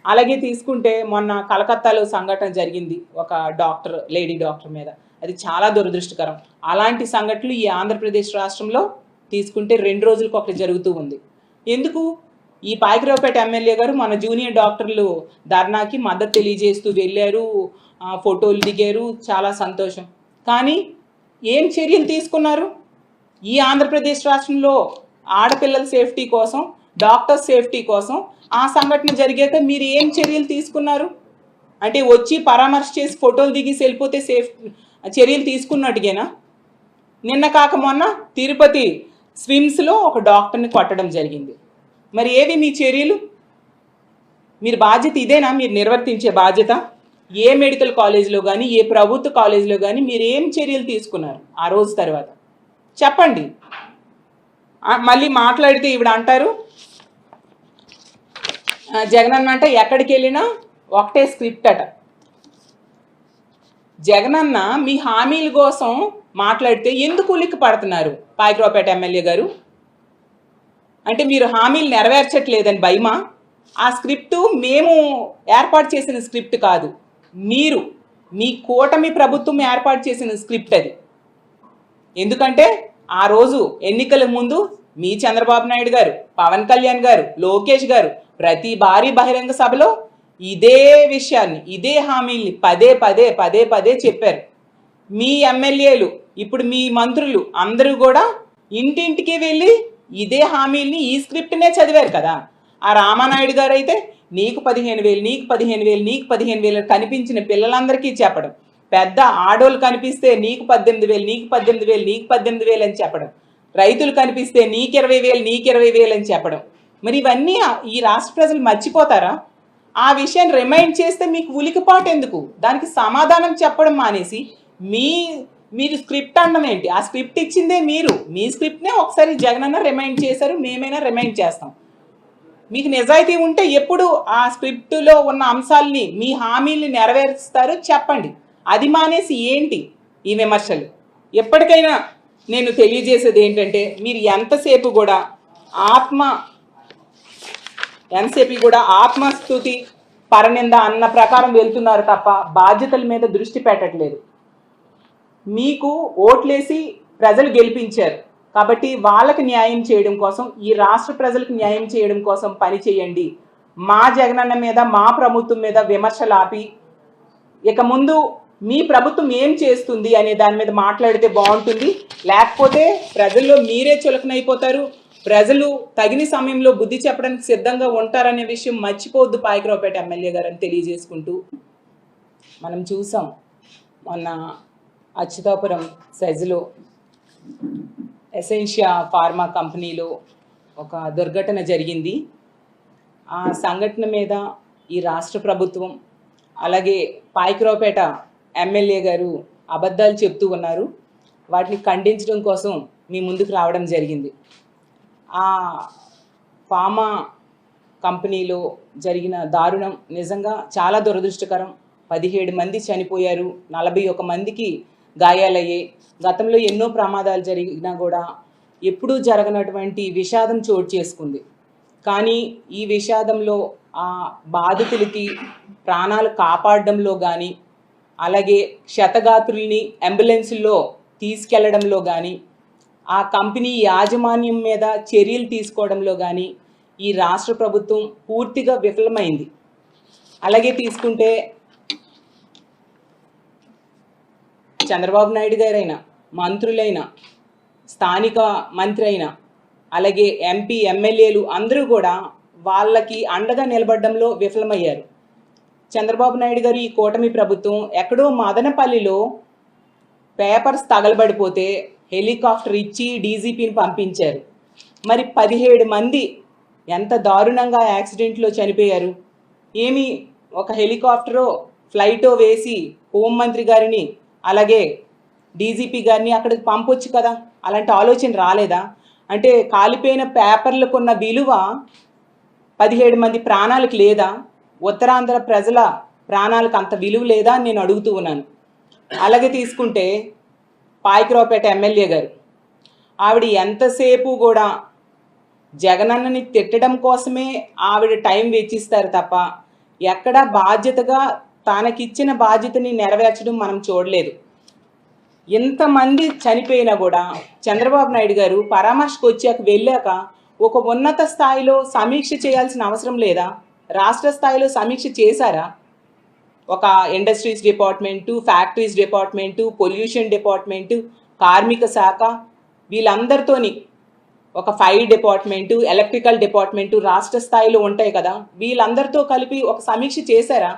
అలాగే తీసుకుంటే మొన్న కలకత్తాలో సంఘటన జరిగింది ఒక డాక్టర్, లేడీ డాక్టర్ మీద. అది చాలా దురదృష్టకరం. అలాంటి సంఘటనలు ఈ ఆంధ్రప్రదేశ్ రాష్ట్రంలో తీసుకుంటే 2 రోజులకు ఒకటి జరుగుతూ ఉంది. ఎందుకు? ఈ పాయకరావుపేట ఎమ్మెల్యే గారు మన జూనియర్ డాక్టర్లు ధర్నాకి మద్దతు తెలియజేస్తూ వెళ్ళారు, ఫోటోలు దిగారు, చాలా సంతోషం. కానీ ఏం చర్యలు తీసుకున్నారు? ఈ ఆంధ్రప్రదేశ్ రాష్ట్రంలో ఆడపిల్లల సేఫ్టీ కోసం, డాక్టర్ సేఫ్టీ కోసం ఆ సంఘటన జరిగాక మీరు ఏం చర్యలు తీసుకున్నారు? అంటే వచ్చి పరామర్శ చేసి ఫోటోలు దిగేసి వెళ్ళిపోతే చర్యలు తీసుకున్నట్టుగేనా? నిన్న కాక మొన్న తిరుపతి స్విమ్స్లో ఒక డాక్టర్ని కొట్టడం జరిగింది. మరి ఏవి మీ చర్యలు? మీరు బాధ్యత ఇదేనా మీరు నిర్వర్తించే బాధ్యత? ఏ మెడికల్ కాలేజీలో కానీ, ఏ ప్రభుత్వ కాలేజీలో కానీ మీరు ఏం చర్యలు తీసుకున్నారు ఆ రోజు తర్వాత? చెప్పండి. మళ్ళీ మాట్లాడితే ఈవిడ అంటారు, జగనన్న అంటే ఎక్కడికి వెళ్ళినా ఒకటే స్క్రిప్ట్ అట. జగనన్న మీ హామీల కోసం మాట్లాడితే ఎందుకు ఉలిక్కి పడుతున్నారు పాయకరావుపేట ఎమ్మెల్యే గారు? అంటే మీరు హామీలు నెరవేర్చట్లేదని భయమా? ఆ స్క్రిప్టు మేము ఏర్పాటు చేసిన స్క్రిప్ట్ కాదు, మీరు మీ కూటమి ప్రభుత్వం ఏర్పాటు చేసిన స్క్రిప్ట్ అది. ఎందుకంటే ఆ రోజు ఎన్నికల ముందు మీ చంద్రబాబు నాయుడు గారు, పవన్ కళ్యాణ్ గారు, లోకేష్ గారు ప్రతి భారీ బహిరంగ సభలో ఇదే విషయాన్ని, ఇదే హామీల్ని పదే పదే పదే పదే చెప్పారు. మీ ఎమ్మెల్యేలు, ఇప్పుడు మీ మంత్రులు అందరూ కూడా ఇంటింటికి వెళ్ళి ఇదే హామీల్ని, ఈ స్క్రిప్ట్నే చదివారు కదా. ఆ రామానాయుడు గారు అయితే నీకు 15,000, నీకు 15,000, నీకు 15,000 కనిపించిన పిల్లలందరికీ చెప్పడం, పెద్ద ఆడోళ్ళు కనిపిస్తే నీకు 18,000, నీకు 18,000, నీకు 18,000 అని చెప్పడం, రైతులు కనిపిస్తే నీకు 20,000, నీకు 20,000 అని చెప్పడం. మరి ఇవన్నీ ఈ రాష్ట్ర ప్రజలు మర్చిపోతారా? ఆ విషయాన్ని రిమైండ్ చేస్తే మీకు ఉలికిపాటు ఎందుకు? దానికి సమాధానం చెప్పడం మానేసి మీరు స్క్రిప్ట్ అనడం ఏంటి? ఆ స్క్రిప్ట్ ఇచ్చిందే మీరు. మీ స్క్రిప్ట్నే ఒకసారి జగనన్న రిమైండ్ చేశారు, మేమైనా రిమైండ్ చేస్తాం. మీకు నిజాయితీ ఉంటే ఎప్పుడు ఆ స్క్రిప్టులో ఉన్న అంశాలని, మీ హామీల్ని నెరవేరుస్తారో చెప్పండి. అది మానేసి ఏంటి ఈ విమర్శలు? ఎప్పటికైనా నేను తెలియజేసేది ఏంటంటే, మీరు ఎంతసేపు కూడా ఆత్మస్తుతి, పరనింద అన్న ప్రకారం వెళ్తున్నారు తప్ప బాధ్యతల మీద దృష్టి పెట్టట్లేదు. మీకు ఓట్లేసి ప్రజలు గెలిపించారు కాబట్టి వాళ్ళకి న్యాయం చేయడం కోసం, ఈ రాష్ట్ర ప్రజలకు న్యాయం చేయడం కోసం పని చేయండి. మా జగనన్న మీద, మా ప్రభుత్వం మీద విమర్శలు ఆపి ఇక ముందు మీ ప్రభుత్వం ఏం చేస్తుంది అనే దాని మీద మాట్లాడితే బాగుంటుంది. లేకపోతే ప్రజల్లో మీరే చులకనైపోతారు. ప్రజలు తగిన సమయంలో బుద్ధి చెప్పడానికి సిద్ధంగా ఉంటారనే విషయం మర్చిపోవద్దు పాయకరావుపేట ఎమ్మెల్యే గారు అని తెలియజేసుకుంటూ, మనం చూసాం మొన్న అచ్యుతాపురం సెజ్లో ఎసెన్షియా ఫార్మా కంపెనీలో ఒక దుర్ఘటన జరిగింది. ఆ సంఘటన మీద ఈ రాష్ట్ర ప్రభుత్వం, అలాగే పాయకరావుపేట ఎమ్మెల్యే గారు అబద్ధాలు చెప్తూ ఉన్నారు. వాటిని ఖండించడం కోసం మీ ముందుకు రావడం జరిగింది. ఆ ఫార్మా కంపెనీలో జరిగిన దారుణం నిజంగా చాలా దురదృష్టకరం. 17 మంది చనిపోయారు, 41 మందికి గాయాలయ్యాయి. గతంలో ఎన్నో ప్రమాదాలు జరిగినా కూడా ఎప్పుడూ జరగనటువంటి విషాదం చోటు చేసుకుంది. కానీ ఈ విషాదంలో ఆ బాధితులకి ప్రాణాలు కాపాడడంలో కానీ, అలాగే క్షతగాత్రుల్ని అంబులెన్సుల్లో తీసుకెళ్లడంలో కానీ, ఆ కంపెనీ యాజమాన్యం మీద చర్యలు తీసుకోవడంలో కానీ ఈ రాష్ట్ర ప్రభుత్వం పూర్తిగా విఫలమైంది. అలాగే తీసుకుంటే చంద్రబాబు నాయుడు గారైనా, మంత్రులైనా, స్థానిక మంత్రి అయినా, అలాగే ఎంపీ, ఎమ్మెల్యేలు అందరూ కూడా వాళ్ళకి అండగా నిలబడడంలో విఫలమయ్యారు. చంద్రబాబు నాయుడు గారు, ఈ కూటమి ప్రభుత్వం ఎక్కడో మదనపల్లిలో పేపర్స్ తగలబడిపోతే హెలికాప్టర్ ఇచ్చి డీజీపీని పంపించారు. మరి 17 మంది ఎంత దారుణంగా యాక్సిడెంట్లో చనిపోయారు. ఏమి ఒక హెలికాప్టరో ఫ్లైటో వేసి హోంమంత్రి గారిని, అలాగే డీజీపీ గారిని అక్కడికి పంపొచ్చు కదా? అలాంటి ఆలోచన రాలేదా? అంటే కాలిపోయిన పేపర్లకు ఉన్న విలువ 17 మంది ప్రాణాలకు లేదా? ఉత్తరాంధ్ర ప్రజల ప్రాణాలకు అంత విలువ లేదా అని నేను అడుగుతూ ఉన్నాను. అలాగే తీసుకుంటే పాయకరావుపేట ఎమ్మెల్యే గారు, ఆవిడ ఎంతసేపు కూడా జగనన్నని తిట్టడం కోసమే ఆవిడ టైం వెచ్చిస్తారు తప్ప ఎక్కడా బాధ్యతగా తనకిచ్చిన బాధ్యతని నెరవేర్చడం మనం చూడలేదు. ఎంతమంది చనిపోయినా కూడా చంద్రబాబు నాయుడు గారు పరామర్శకు వెళ్ళాక ఒక ఉన్నత స్థాయిలో సమీక్ష చేయాల్సిన అవసరం లేదా? రాష్ట్ర స్థాయిలో సమీక్ష చేశారా? ఒక industries department, factories department, pollution department, కార్మిక శాఖ, వీళ్ళందరితోని ఒక ఫైర్ డిపార్ట్మెంటు, ఎలక్ట్రికల్ డిపార్ట్మెంటు రాష్ట్ర స్థాయిలో ఉంటాయి కదా, వీళ్ళందరితో కలిపి ఒక సమీక్ష చేశారా?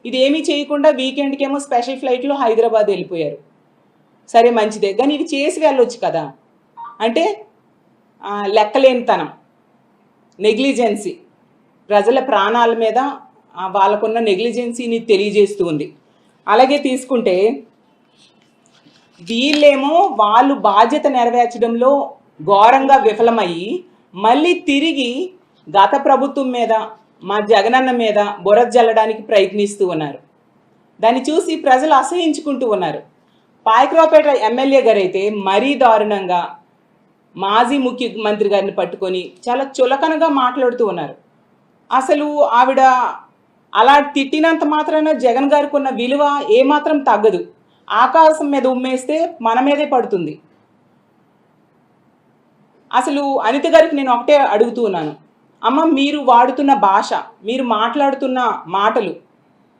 ఇదేమీ చేయకుండా వీకెండ్కి ఏమో స్పెషల్ ఫ్లైట్లో హైదరాబాద్ వెళ్ళిపోయారు. సరే, మంచిదే, కానీ ఇవి చేసి వెళ్ళొచ్చు కదా. అంటే లెక్కలేనితనం, నెగ్లిజెన్సీ, ప్రజల ప్రాణాల మీద వాళ్ళకున్న నెగ్లిజెన్సీని తెలియజేస్తూ ఉంది. అలాగే తీసుకుంటే వీళ్ళేమో వాళ్ళు బాధ్యత నెరవేర్చడంలో ఘోరంగా విఫలమయ్యి మళ్ళీ తిరిగి గత ప్రభుత్వం మీద, మా జగనన్న మీద బురద జల్లడానికి ప్రయత్నిస్తూ ఉన్నారు. దాన్ని చూసి ప్రజలు అసహించుకుంటూ ఉన్నారు. పాయకరావుపేట ఎమ్మెల్యే గారు అయితే మరీ దారుణంగా మాజీ ముఖ్యమంత్రి గారిని పట్టుకొని చాలా చులకనగా మాట్లాడుతూ ఉన్నారు. అసలు ఆవిడ అలా తిట్టినంత మాత్రాన జగన్ గారికి ఉన్న విలువ ఏమాత్రం తగ్గదు. ఆకాశం మీద ఉమ్మేస్తే మన మీదే పడుతుంది. అసలు అనిత గారికి నేను ఒకటే అడుగుతూ ఉన్నాను, అమ్మ, మీరు వాడుతున్న భాష, మీరు మాట్లాడుతున్న మాటలు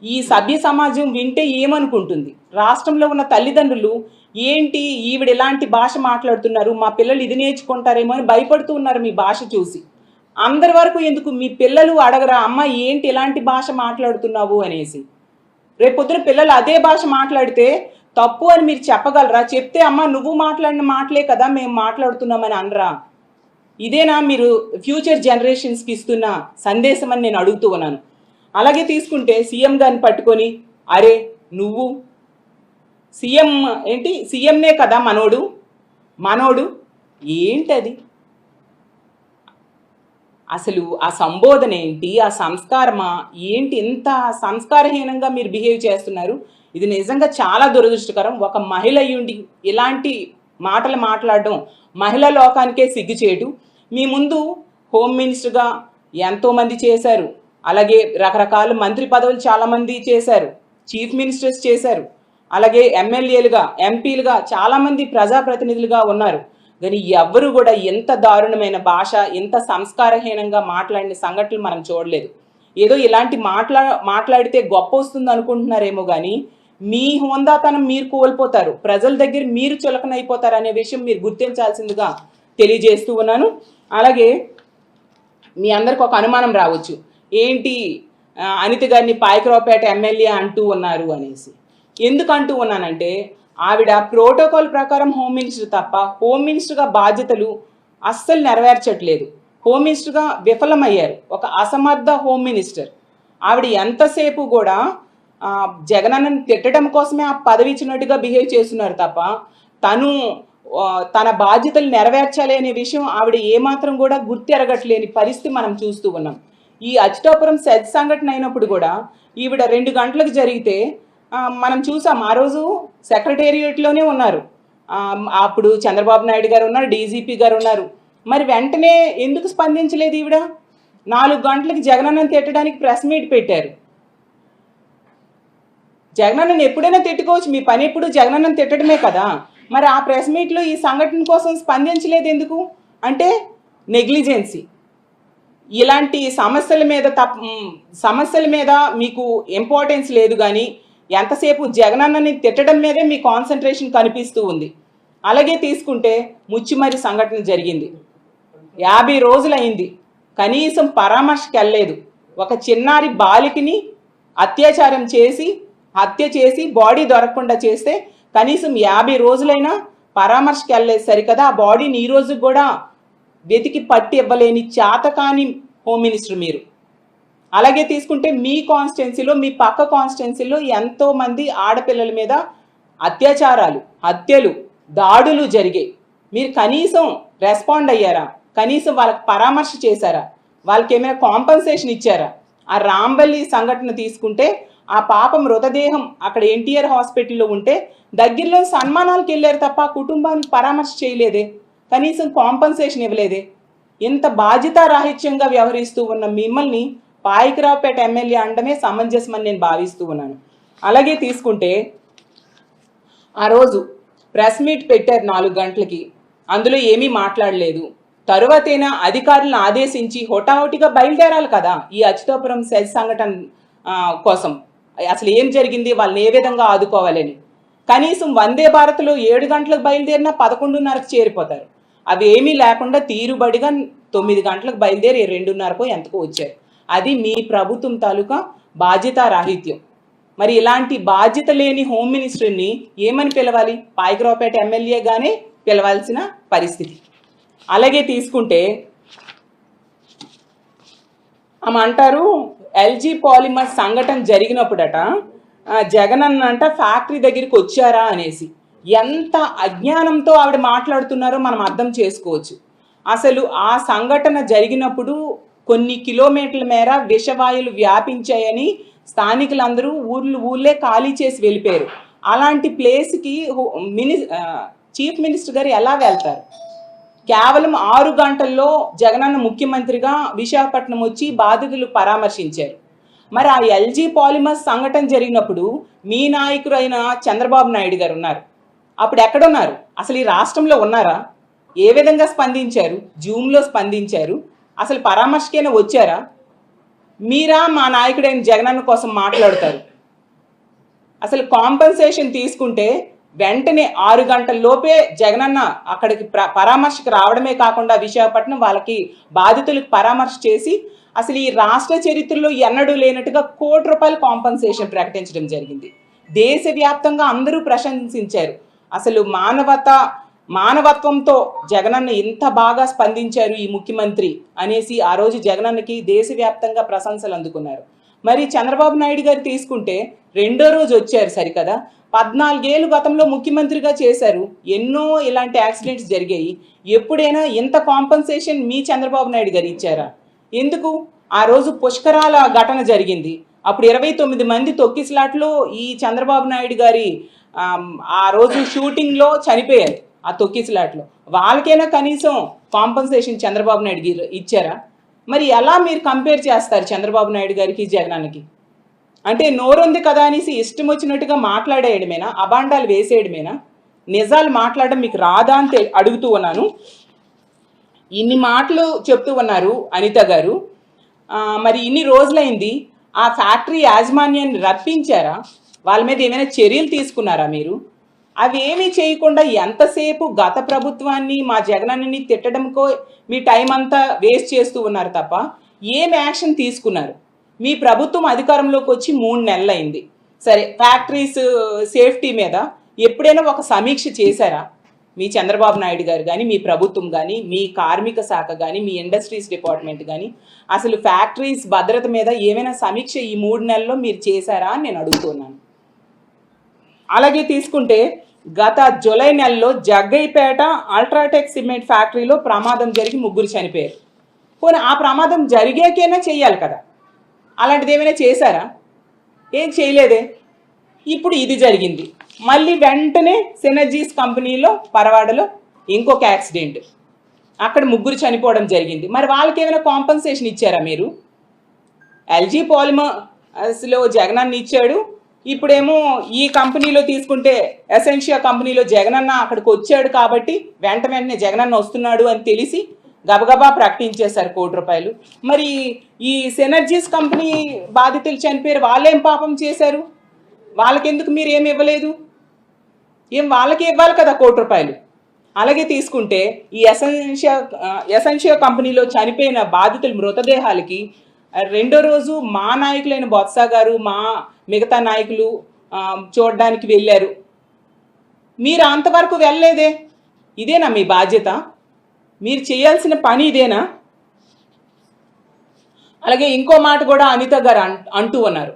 ఈ సభ్య సమాజం వింటే ఏమనుకుంటుంది? రాష్ట్రంలో ఉన్న తల్లిదండ్రులు ఏంటి ఈవిడ ఎలాంటి భాష మాట్లాడుతున్నారు, మా పిల్లలు ఇది నేర్చుకుంటారేమో అని భయపడుతూ ఉన్నారు మీ భాష చూసి. అందరి వరకు ఎందుకు మీ పిల్లలు అడగరా, అమ్మ ఏంటి ఎలాంటి భాష మాట్లాడుతున్నావు అనేసి? రేపొద్దున పిల్లలు అదే భాష మాట్లాడితే తప్పు అని మీరు చెప్పగలరా? చెప్తే అమ్మ నువ్వు మాట్లాడిన మాటలే కదా మేము మాట్లాడుతున్నామని అనరా? ఇదేనా మీరు ఫ్యూచర్ జనరేషన్స్కి ఇస్తున్న సందేశం అని నేను అడుగుతూ ఉన్నాను. అలాగే తీసుకుంటే సీఎం గారిని పట్టుకొని, అరే నువ్వు సీఎం ఏంటి, సీఎంనే కదా మనోడు ఏంటది? అసలు ఆ సంబోధన ఏంటి, ఆ సంస్కారమా ఏంటి? ఇంత సంస్కారహీనంగా మీరు బిహేవ్ చేస్తున్నారు. ఇది నిజంగా చాలా దురదృష్టకరం. ఒక మహిళ అయ్యుండి ఇలాంటి మాటలు మాట్లాడడం మహిళా లోకానికే సిగ్గుచేటు. మీ ముందు హోమ్ మినిస్టర్గా ఎంతోమంది చేశారు, అలాగే రకరకాల మంత్రి పదవులు చాలామంది చేశారు, చీఫ్ మినిస్టర్స్ చేశారు, అలాగే ఎమ్మెల్యేలుగా, ఎంపీలుగా చాలామంది ప్రజాప్రతినిధులుగా ఉన్నారు. కానీ ఎవ్వరూ కూడా ఎంత దారుణమైన భాష, ఎంత సంస్కారహీనంగా మాట్లాడిన సంఘటనలు మనం చూడలేదు. ఏదో ఇలాంటి మాట్లాడితే గొప్ప వస్తుంది అనుకుంటున్నారేమో కానీ మీ హోందాతనం మీరు కోల్పోతారు, ప్రజల దగ్గర మీరు చులకనైపోతారు అనే విషయం మీరు గుర్తించాల్సిందిగా తెలియజేస్తూ ఉన్నాను. అలాగే మీ అందరికి ఒక అనుమానం రావచ్చు, ఏంటి అనిత గారిని పాయకరావుపేట ఎమ్మెల్యే అంటూ ఉన్నారు అనేసి. ఎందుకు అంటూ ఉన్నానంటే ఆవిడ ప్రోటోకాల్ ప్రకారం హోమ్ మినిస్టర్ తప్ప హోమ్ మినిస్టర్గా బాధ్యతలు అస్సలు నెరవేర్చట్లేదు. హోమ్ మినిస్టర్గా విఫలమయ్యారు, ఒక అసమర్థ హోమ్ మినిస్టర్. ఆవిడ ఎంతసేపు కూడా జగనన్నని తిట్టడం కోసమే ఆ పదవి ఇచ్చినట్టుగా బిహేవ్ చేస్తున్నారు తప్ప తన బాధ్యతలు నెరవేర్చాలి అనే విషయం ఆవిడ ఏమాత్రం కూడా గుర్తెరగట్లేని పరిస్థితి మనం చూస్తూ ఉన్నాం. ఈ అచ్యుతాపురం సెజ్ సంఘటన అయినప్పుడు కూడా ఈవిడ 2 గంటలకు జరిగితే మనం చూసాం. ఆ రోజు సెక్రటేరియట్లోనే ఉన్నారు. అప్పుడు చంద్రబాబు నాయుడు గారు ఉన్నారు, డీజీపీ గారు ఉన్నారు. మరి వెంటనే ఎందుకు స్పందించలేదు ఈవిడ? 4 గంటలకి జగనన్నని తిట్టడానికి ప్రెస్ మీట్ పెట్టారు. జగనన్నని ఎప్పుడైనా తిట్టుకోవచ్చు, మీ పని ఎప్పుడు జగనన్నని తిట్టడమే కదా. మరి ఆ ప్రెస్ మీట్లో ఈ సంఘటన కోసం స్పందించలేదు ఎందుకు? అంటే నెగ్లిజెన్సీ. ఇలాంటి సమస్యల మీద మీకు ఇంపార్టెన్స్ లేదు, కానీ ఎంతసేపు జగనన్నని తిట్టడం మీదే మీ కాన్సన్ట్రేషన్ కనిపిస్తూ ఉంది. అలాగే తీసుకుంటే ముచ్చిమరి సంఘటన జరిగింది, 50 రోజులైంది, కనీసం పరామర్శకి వెళ్ళలేదు. ఒక చిన్నారి బాలికని హత్య చేసి బాడీ దొరకకుండా చేస్తే కనీసం 50 రోజులైనా పరామర్శకి వెళ్ళలేదు. సరికదా ఆ బాడీని ఈ రోజు కూడా వెతికి పట్టి ఇవ్వలేని చేతకాని హోమ్ మినిస్టర్ మీరు. అలాగే తీసుకుంటే మీ కాన్స్టిట్యున్సీలో, మీ పక్క కాన్స్టిట్యున్సీలో ఎంతోమంది ఆడపిల్లల మీద అత్యాచారాలు, హత్యలు, దాడులు జరిగాయి. మీరు కనీసం రెస్పాండ్ అయ్యారా? కనీసం వాళ్ళకి పరామర్శ చేశారా? వాళ్ళకి ఏమైనా కాంపన్సేషన్ ఇచ్చారా? ఆ రాంబల్లి సంఘటన తీసుకుంటే ఆ పాప మృతదేహం అక్కడ ఎన్టీఆర్ హాస్పిటల్లో ఉంటే దగ్గరలో సన్మానాలకు వెళ్ళారు తప్ప కుటుంబానికి పరామర్శ చేయలేదే, కనీసం కాంపన్సేషన్ ఇవ్వలేదే. ఇంత బాధ్యతారాహిత్యంగా వ్యవహరిస్తూ ఉన్న మిమ్మల్ని పాయకరావుపేట ఎమ్మెల్యే అనడమే సమంజసమని నేను భావిస్తూ ఉన్నాను. అలాగే తీసుకుంటే ఆ రోజు ప్రెస్ మీట్ పెట్టారు 4 గంటలకి, అందులో ఏమీ మాట్లాడలేదు. తరువాతైనా అధికారులను ఆదేశించి హుటాహుటిగా బయలుదేరాలి కదా ఈ అచ్యుతాపురం సెజ్ సంఘటన కోసం. అసలు ఏం జరిగింది, వాళ్ళని ఏ విధంగా ఆదుకోవాలని. కనీసం వందే భారత్లో 7 గంటలకు బయలుదేరినా 11:30కు చేరిపోతారు. అవి ఏమీ లేకుండా తీరుబడిగా 9 గంటలకు బయలుదేరి 2:30కో ఎంతకో వచ్చారు. అది మీ ప్రభుత్వం తాలూకా బాధ్యతారాహిత్యం. మరి ఇలాంటి బాధ్యత లేని హోమ్ మినిస్టర్ని ఏమని పిలవాలి? పాయకరావుపేట ఎమ్మెల్యేగానే పిలవాల్సిన పరిస్థితి. అలాగే తీసుకుంటే ఆమె అంటారు ఎల్జీ పాలిమర్ సంఘటన జరిగినప్పుడట జగన్ అన్నంట ఫ్యాక్టరీ దగ్గరికి వచ్చారా అనేసి. ఎంత అజ్ఞానంతో ఆవిడ మాట్లాడుతున్నారో మనం అర్థం చేసుకోవచ్చు. అసలు ఆ సంఘటన జరిగినప్పుడు కొన్ని కిలోమీటర్ల మేర విషవాయువులు వ్యాపించాయని స్థానికులందరూ ఊళ్ళే ఖాళీ చేసి వెళ్ళిపోయారు. అలాంటి ప్లేస్కి చీఫ్ మినిస్టర్ గారు ఎలా వెళ్తారు? కేవలం 6 గంటల్లో జగనన్న ముఖ్యమంత్రిగా విశాఖపట్నం వచ్చి బాధితులు పరామర్శించారు. మరి ఆ ఎల్జీ పాలిమర్స్ సంఘటన జరిగినప్పుడు మీ నాయకుడు అయిన చంద్రబాబు నాయుడు గారు ఉన్నారు. అప్పుడు ఎక్కడున్నారు? అసలు ఈ రాష్ట్రంలో ఉన్నారా? ఏ విధంగా స్పందించారు? జూమ్లో స్పందించారు. అసలు పరామర్శకైనా వచ్చారా? మీరా మా నాయకుడైన జగనన్న కోసం మాట్లాడతారు? అసలు కాంపెన్సేషన్ తీసుకుంటే వెంటనే 6 గంటల లోపే జగనన్న అక్కడికి పరామర్శకు రావడమే కాకుండా విశాఖపట్నం వాళ్ళకి బాధితులకు పరామర్శ చేసి అసలు ఈ రాష్ట్ర చరిత్రలో ఎన్నడూ లేనట్టుగా ₹1 కోటి కాంపెన్సేషన్ ప్రకటించడం జరిగింది. దేశవ్యాప్తంగా అందరూ ప్రశంసించారు. అసలు మానవత్వంతో జగనన్న ఇంత బాగా స్పందించారు ఈ ముఖ్యమంత్రి అనేసి ఆ రోజు జగనన్నకి దేశవ్యాప్తంగా ప్రశంసలు అందుకున్నారు. మరి చంద్రబాబు నాయుడు గారు తీసుకుంటే 2వ రోజు వచ్చారు సరికదా. 14 ఏళ్ళు గతంలో ముఖ్యమంత్రిగా చేశారు. ఎన్నో ఇలాంటి యాక్సిడెంట్స్ జరిగాయి. ఎప్పుడైనా ఇంత కాంపెన్సేషన్ మీ చంద్రబాబు నాయుడు గారు ఇచ్చారా? ఎందుకు? ఆ రోజు పుష్కరాల ఘటన జరిగింది. అప్పుడు 29 మంది తొక్కిసలాట్లో ఈ చంద్రబాబు నాయుడు గారి ఆ రోజు షూటింగ్లో చనిపోయారు. ఆ తొక్కిసలాట్లో వాళ్ళకైనా కనీసం కాంపెన్సేషన్ చంద్రబాబు నాయుడు గారు ఇచ్చారా? మరి ఎలా మీరు కంపేర్ చేస్తారు చంద్రబాబు నాయుడు గారికి జగనన్నకి? అంటే నోరుంది కదా అనేసి ఇష్టం వచ్చినట్టుగా మాట్లాడేయడమేనా? అబాండాలు వేసేయడమేనా? నిజాలు మాట్లాడడం మీకు రాదా అని అడుగుతూ ఉన్నాను. ఇన్ని మాటలు చెప్తూ ఉన్నారు అనిత గారు. మరి ఇన్ని రోజులైంది, ఆ ఫ్యాక్టరీ యాజమాన్యాన్ని రప్పించారా? వాళ్ళ మీద ఏమైనా చర్యలు తీసుకున్నారా మీరు? అవి ఏమీ చేయకుండా ఎంతసేపు గత ప్రభుత్వాన్ని మా జగనన్నని తిట్టడంకో మీ టైం అంతా వేస్ట్ చేస్తూ ఉన్నారు తప్ప ఏం యాక్షన్ తీసుకున్నారు? మీ ప్రభుత్వం అధికారంలోకి వచ్చి 3 నెలలైంది. సరే, ఫ్యాక్టరీస్ సేఫ్టీ మీద ఎప్పుడైనా ఒక సమీక్ష చేశారా? మీ చంద్రబాబు నాయుడు గారు కానీ, మీ ప్రభుత్వం కానీ, మీ కార్మిక శాఖ కానీ, మీ ఇండస్ట్రీస్ డిపార్ట్మెంట్ కానీ అసలు ఫ్యాక్టరీస్ భద్రత మీద ఏమైనా సమీక్ష ఈ 3 నెలల్లో మీరు చేశారా అని నేను అడుగుతున్నాను. అలాగే తీసుకుంటే గత జూలై నెలలో జగ్గైపేట అల్ట్రాటెక్ సిమెంట్ ఫ్యాక్టరీలో ప్రమాదం జరిగి 3 చనిపోయారు. పోనీ ఆ ప్రమాదం జరిగాకైనా చేయాలి కదా. అలాంటిది ఏమైనా చేశారా? ఏం చేయలేదే. ఇప్పుడు ఇది జరిగింది. మళ్ళీ వెంటనే సినర్జీస్ కంపెనీలో పరవాడలో ఇంకొక యాక్సిడెంట్, అక్కడ 3 చనిపోవడం జరిగింది. మరి వాళ్ళకి ఏమైనా కాంపెన్సేషన్ ఇచ్చారా మీరు? ఎల్జీ పాలిమర్స్లో జగనన్న ఇచ్చాడు. ఇప్పుడేమో ఈ కంపెనీలో తీసుకుంటే ఎసెన్షియా కంపెనీలో జగనన్న అక్కడికి వచ్చాడు కాబట్టి వెంటనే జగనన్న వస్తున్నాడు అని తెలిసి గబగబా ప్రకటించేశారు ₹1 కోటి. మరి ఈ సినర్జీస్ కంపెనీ బాధితులు చనిపోయారు, వాళ్ళేం పాపం చేశారు? వాళ్ళకెందుకు మీరు ఏమి ఇవ్వలేదు? వాళ్ళకి ఇవ్వాలి కదా ₹1 కోటి. అలాగే తీసుకుంటే ఈ ఎసెన్షియా కంపెనీలో చనిపోయిన బాధితుల మృతదేహాలకి 2వ రోజు మా నాయకులైన బొత్స గారు, మా మిగతా నాయకులు చూడడానికి వెళ్ళారు. మీరు అంతవరకు వెళ్ళలేదే. ఇదేనా మీ బాధ్యత? మీరు చేయాల్సిన పని ఇదేనా? అలాగే ఇంకో మాట కూడా అనిత గారు అంటూ ఉన్నారు,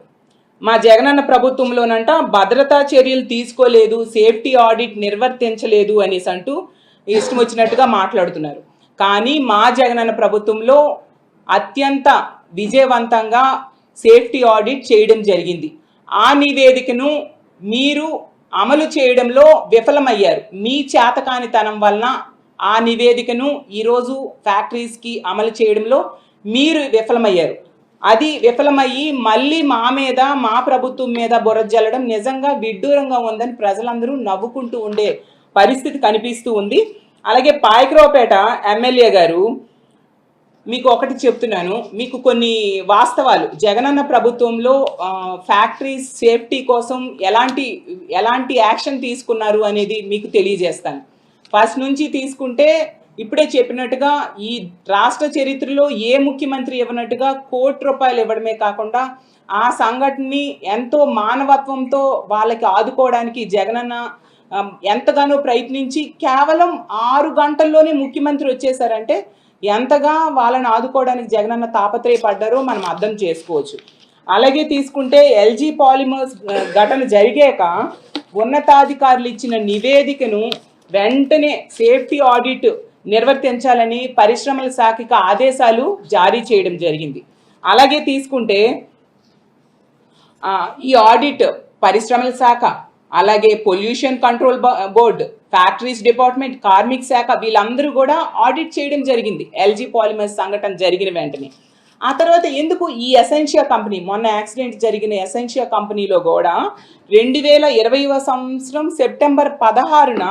మా జగనన్న ప్రభుత్వంలోనంట భద్రతా చర్యలు తీసుకోలేదు, సేఫ్టీ ఆడిట్ నిర్వర్తించలేదు అనేసి అంటూ ఇష్టం వచ్చినట్టుగా మాట్లాడుతున్నారు. కానీ మా జగనన్న ప్రభుత్వంలో అత్యంత విజయవంతంగా సేఫ్టీ ఆడిట్ చేయడం జరిగింది. ఆ నివేదికను మీరు అమలు చేయడంలో విఫలమయ్యారు. మీ చేతకానితనం వలన ఆ నివేదికను ఈరోజు ఫ్యాక్టరీస్కి అమలు చేయడంలో మీరు విఫలమయ్యారు. అది విఫలమయ్యి మళ్ళీ మా మీద, మా ప్రభుత్వం మీద బురద జల్లడం నిజంగా విడ్డూరంగా ఉందని ప్రజలందరూ నవ్వుకుంటూ ఉండే పరిస్థితి కనిపిస్తూ ఉంది. అలాగే పాయకరావుపేట ఎమ్మెల్యే గారు, మీకు ఒకటి చెప్తున్నాను, మీకు కొన్ని వాస్తవాలు. జగనన్న ప్రభుత్వంలో ఫ్యాక్టరీస్ సేఫ్టీ కోసం ఎలాంటి యాక్షన్ తీసుకున్నారు అనేది మీకు తెలియజేస్తాను. ఫస్ట్ నుంచి తీసుకుంటే ఇప్పుడే చెప్పినట్టుగా ఈ రాష్ట్ర చరిత్రలో ఏ ముఖ్యమంత్రి ఇవ్వనట్టుగా ₹1,00,00,000 ఇవ్వడమే కాకుండా ఆ సంఘటనని ఎంతో మానవత్వంతో వాళ్ళకి ఆదుకోవడానికి జగనన్న ఎంతగానో ప్రయత్నించి కేవలం 6 గంటల్లోనే ముఖ్యమంత్రి వచ్చేసారంటే ఎంతగా వాళ్ళని ఆదుకోవడానికి జగనన్న తాపత్రయపడ్డారో మనం అర్థం చేసుకోవచ్చు. అలాగే తీసుకుంటే ఎల్జీ పాలిమర్స్ ఘటన జరిగాక ఉన్నతాధికారులు ఇచ్చిన నివేదికను వెంటనే సేఫ్టీ ఆడిట్ నిర్వర్తించాలని పరిశ్రమల శాఖకి ఆదేశాలు జారీ చేయడం జరిగింది. అలాగే తీసుకుంటే ఈ ఆడిట్ పరిశ్రమల శాఖ, అలాగే pollution control board, factories department, కార్మిక శాఖ వీళ్ళందరూ కూడా ఆడిట్ చేయడం జరిగింది ఎల్జీ పాలిమర్స్ సంఘటన జరిగిన వెంటనే. ఆ తర్వాత ఎందుకు ఈ ఎసెన్షియా కంపెనీ, మొన్న యాక్సిడెంట్ జరిగిన ఎసెన్షియా కంపెనీలో కూడా 2020వ సంవత్సరం సెప్టెంబర్ 16న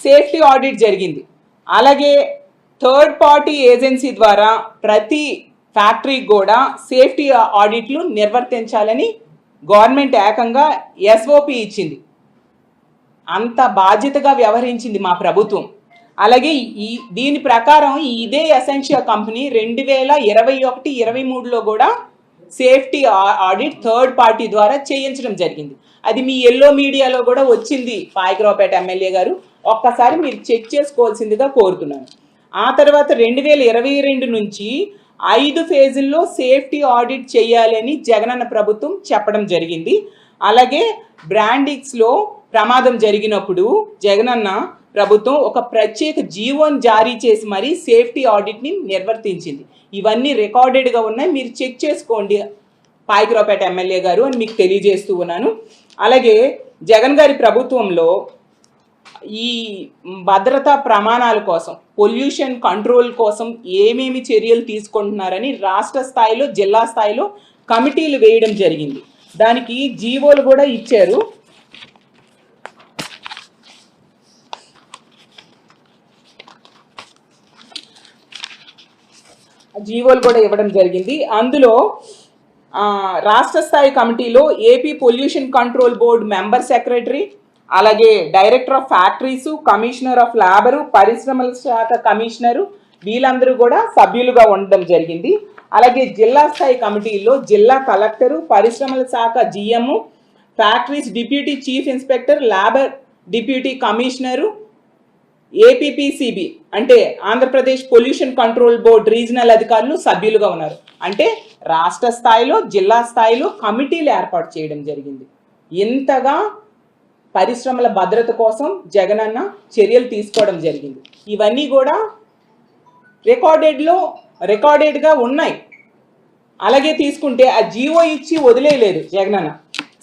సేఫ్టీ ఆడిట్ జరిగింది. అలాగే థర్డ్ పార్టీ ఏజెన్సీ ద్వారా ప్రతి ఫ్యాక్టరీకి కూడా సేఫ్టీ ఆడిట్లు నిర్వర్తించాలని గవర్నమెంట్ ఏకంగా ఎస్ఓపి ఇచ్చింది. అంత బాధ్యతగా వ్యవహరించింది మా ప్రభుత్వం. అలాగే దీని ప్రకారం ఇదే ఎసెన్షియా కంపెనీ 2021-23లో కూడా సేఫ్టీ ఆడిట్ థర్డ్ పార్టీ ద్వారా చేయించడం జరిగింది. అది మీ ఎల్లో మీడియాలో కూడా వచ్చింది పాయకరావుపేట ఎమ్మెల్యే గారు, ఒక్కసారి మీరు చెక్ చేసుకోవాల్సిందిగా కోరుతున్నాను. ఆ తర్వాత 2022 నుంచి 5 ఫేజుల్లో సేఫ్టీ ఆడిట్ చేయాలని జగనన్న ప్రభుత్వం చెప్పడం జరిగింది. అలాగే బ్రాండిక్స్లో ప్రమాదం జరిగినప్పుడు జగనన్న ప్రభుత్వం ఒక ప్రత్యేక జీవోని జారీ చేసి మరీ సేఫ్టీ ఆడిట్ని నిర్వర్తించింది. ఇవన్నీ రికార్డెడ్గా ఉన్నాయి, మీరు చెక్ చేసుకోండి పాయకరావుపేట ఎమ్మెల్యే గారు అని మీకు తెలియజేస్తూ ఉన్నాను. అలాగే జగన్ గారి ప్రభుత్వంలో ఈ భద్రతా ప్రమాణాల కోసం, పొల్యూషన్ కంట్రోల్ కోసం ఏమేమి చర్యలు తీసుకుంటున్నారని రాష్ట్ర స్థాయిలో, జిల్లా స్థాయిలో కమిటీలు వేయడం జరిగింది. దానికి జీవోలు కూడా ఇచ్చారు. జీవోలు కూడా ఇవ్వడం జరిగింది. అందులో రాష్ట్ర స్థాయి కమిటీలో AP pollution control board member secretary, అలాగే director of factories, commissioner of labour, పరిశ్రమల శాఖ కమిషనరు వీళ్ళందరూ కూడా సభ్యులుగా ఉండడం జరిగింది. అలాగే జిల్లా స్థాయి కమిటీల్లో జిల్లా కలెక్టరు, పరిశ్రమల శాఖ GM, factories deputy chief inspector, labour deputy commissioner, APPCB అంటే Andhra Pradesh pollution control board regional అధికారులు సభ్యులుగా ఉన్నారు. అంటే రాష్ట్ర స్థాయిలో, జిల్లా స్థాయిలో కమిటీలు ఏర్పాటు చేయడం జరిగింది. ఇంతగా పరిశ్రమల భద్రత కోసం జగనన్న చర్యలు తీసుకోవడం జరిగింది. ఇవన్నీ కూడా రికార్డెడ్గా ఉన్నాయి. అలాగే తీసుకుంటే ఆ జీవో ఇచ్చి వదిలేయలేదు జగనన్న,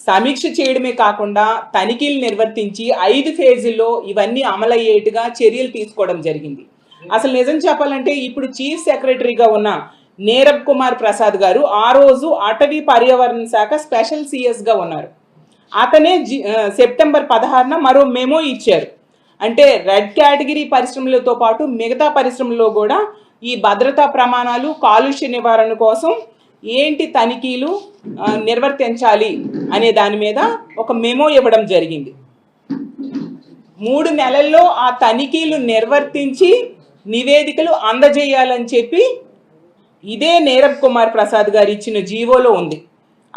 సమీక్ష చేయడమే కాకుండా తనిఖీలు నిర్వర్తించి 5 ఫేజుల్లో ఇవన్నీ అమలయ్యేట్టుగా చర్యలు తీసుకోవడం జరిగింది. అసలు నిజం చెప్పాలంటే ఇప్పుడు చీఫ్ సెక్రటరీగా ఉన్న నీరబ్ కుమార్ ప్రసాద్ గారు ఆ రోజు అటవీ పర్యావరణ శాఖ స్పెషల్ సిఎస్గా ఉన్నారు. అతనే సెప్టెంబర్ 16న మరో మెమో ఇచ్చారు. అంటే రెడ్ కేటగిరీ పరిశ్రమలతో పాటు మిగతా పరిశ్రమల్లో కూడా ఈ భద్రతా ప్రమాణాలు, కాలుష్య నివారణ కోసం ఏంటి తనిఖీలు నిర్వర్తించాలి అనే దాని మీద ఒక మెమో ఇవ్వడం జరిగింది. 3 నెలల్లో ఆ తనిఖీలు నిర్వర్తించి నివేదికలు అందజేయాలని చెప్పి ఇదే నీరబ్ కుమార్ ప్రసాద్ గారు ఇచ్చిన జీవోలో ఉంది.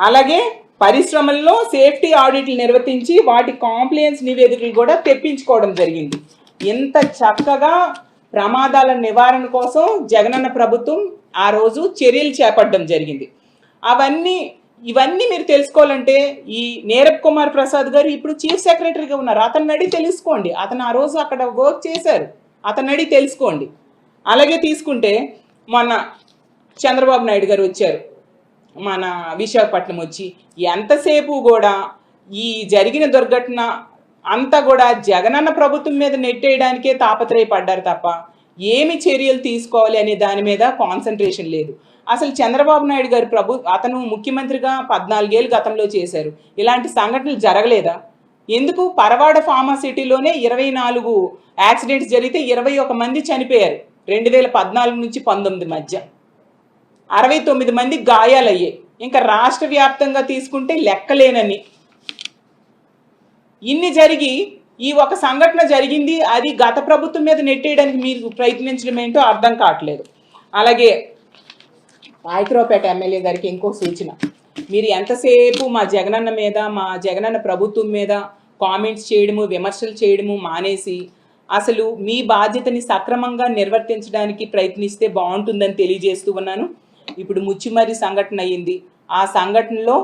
అలాగే పరిశ్రమల్లో సేఫ్టీ ఆడిట్లు నిర్వర్తించి వాటి కాంప్లయన్స్ నివేదికలు కూడా తెప్పించుకోవడం జరిగింది. ఇంత చక్కగా ప్రమాదాల నివారణ కోసం జగనన్న ప్రభుత్వం ఆ రోజు చర్యలు చేపట్టడం జరిగింది. ఇవన్నీ మీరు తెలుసుకోవాలంటే ఈ నీరబ్ కుమార్ ప్రసాద్ గారు ఇప్పుడు చీఫ్ సెక్రటరీగా ఉన్నారు. అతన్ని అడిగి తెలుసుకోండి. అతను ఆ రోజు అక్కడ వర్క్ చేశారు, అతన్ని అడిగి తెలుసుకోండి. అలాగే తీసుకుంటే మొన్న చంద్రబాబు నాయుడు గారు వచ్చారు మన విశాఖపట్నం వచ్చి, ఎంతసేపు కూడా ఈ జరిగిన దుర్ఘటన అంతా కూడా జగనన్న ప్రభుత్వం మీద నెట్టేయడానికే తాపత్రయపడ్డారు తప్ప ఏమి చర్యలు తీసుకోవాలి అనే దాని మీద కాన్సన్ట్రేషన్ లేదు. అసలు చంద్రబాబు నాయుడు గారు అతను ముఖ్యమంత్రిగా 14 ఏళ్ళు గతంలో చేశారు. ఇలాంటి సంఘటనలు జరగలేదా? ఎందుకు పరవాడ ఫార్మాసిటీలోనే 24 యాక్సిడెంట్స్ జరిగితే 21 మంది చనిపోయారు 2014 నుంచి 19 మధ్య. 69 మంది గాయాలయ్యాయి. ఇంకా రాష్ట్ర వ్యాప్తంగా తీసుకుంటే లెక్కలేనని. ఇన్ని జరిగి ఈ ఒక సంఘటన జరిగింది, అది గత ప్రభుత్వం మీద నెట్టేయడానికి మీరు ప్రయత్నించడం ఏంటో అర్థం కావట్లేదు. అలాగే పాయకరావుపేట ఎమ్మెల్యే గారికి ఇంకో సూచన, మీరు ఎంతసేపు మా జగనన్న మీద, మా జగనన్న ప్రభుత్వం మీద కామెంట్స్ చేయడము, విమర్శలు చేయడము మానేసి అసలు మీ బాధ్యతని సక్రమంగా నిర్వర్తించడానికి ప్రయత్నిస్తే బాగుంటుందని తెలియజేస్తూ ఉన్నాను. ఇప్పుడు ముచ్చిమరి సంఘటన అయ్యింది. ఆ సంఘటనలో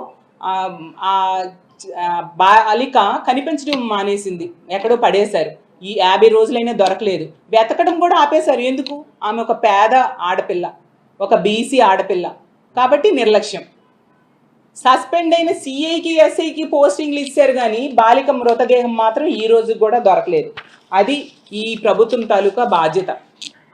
బాలిక కనిపించడం మానేసింది, ఎక్కడో పడేశారు. ఈ 50 రోజులైనా దొరకలేదు. వెతకడం కూడా ఆపేశారు. ఎందుకు? ఆమె ఒక పేద ఆడపిల్ల, ఒక బీసీ ఆడపిల్ల కాబట్టి నిర్లక్ష్యం. సస్పెండ్ అయిన సిఐకి ఎస్ఐకి పోస్టింగ్లు ఇచ్చారు, కానీ బాలిక మృతదేహం మాత్రం ఈ రోజు కూడా దొరకలేదు. అది ఈ ప్రభుత్వం తాలూకా బాధ్యత.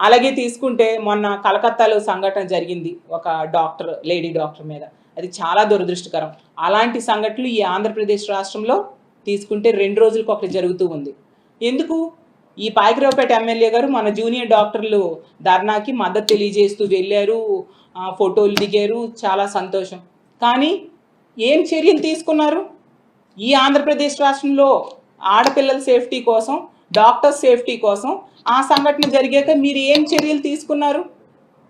అలాగే తీసుకుంటే మొన్న కలకత్తాలో సంఘటన జరిగింది ఒక డాక్టర్, లేడీ డాక్టర్ మీద. అది చాలా దురదృష్టకరం. అలాంటి సంఘటనలు ఈ ఆంధ్రప్రదేశ్ రాష్ట్రంలో తీసుకుంటే 2 రోజులకు ఒకటి జరుగుతూ ఉంది. ఎందుకు? ఈ పాయకరావుపేట ఎమ్మెల్యే గారు మన జూనియర్ డాక్టర్లు ధర్నాకి మద్దతు తెలియజేస్తూ వెళ్ళారు, ఫోటోలు దిగారు, చాలా సంతోషం. కానీ ఏం చర్యలు తీసుకున్నారు? ఈ ఆంధ్రప్రదేశ్ రాష్ట్రంలో ఆడపిల్లల సేఫ్టీ కోసం, డాక్టర్స్ సేఫ్టీ కోసం ఆ సంఘటన జరిగాక మీరు ఏం చర్యలు తీసుకున్నారు?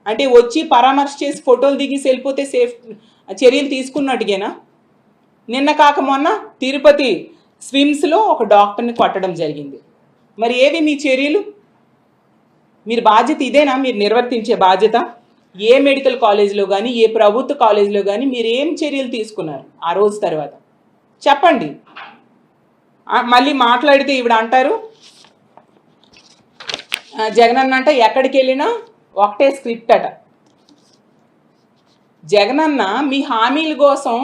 అంటే వచ్చి పరామర్శ చేసి ఫోటోలు దిగి వెళ్ళిపోతే చర్యలు తీసుకున్నట్టుగేనా? నిన్న కాక మొన్న తిరుపతి స్విమ్స్లో ఒక డాక్టర్ని కొట్టడం జరిగింది. మరి ఏవి మీ చర్యలు? మీరు బాధ్యత ఇదేనా మీరు నిర్వర్తించే బాధ్యత? ఏ మెడికల్ కాలేజీలో కానీ, ఏ ప్రభుత్వ కాలేజీలో కానీ మీరు ఏం చర్యలు తీసుకున్నారు ఆ రోజు తర్వాత? చెప్పండి. మళ్ళీ మాట్లాడితే ఇవిడ అంటారు, జగనన్న అంటే ఎక్కడికి వెళ్ళినా ఒకటే స్క్రిప్ట్ అట. జగనన్న మీ హామీల కోసం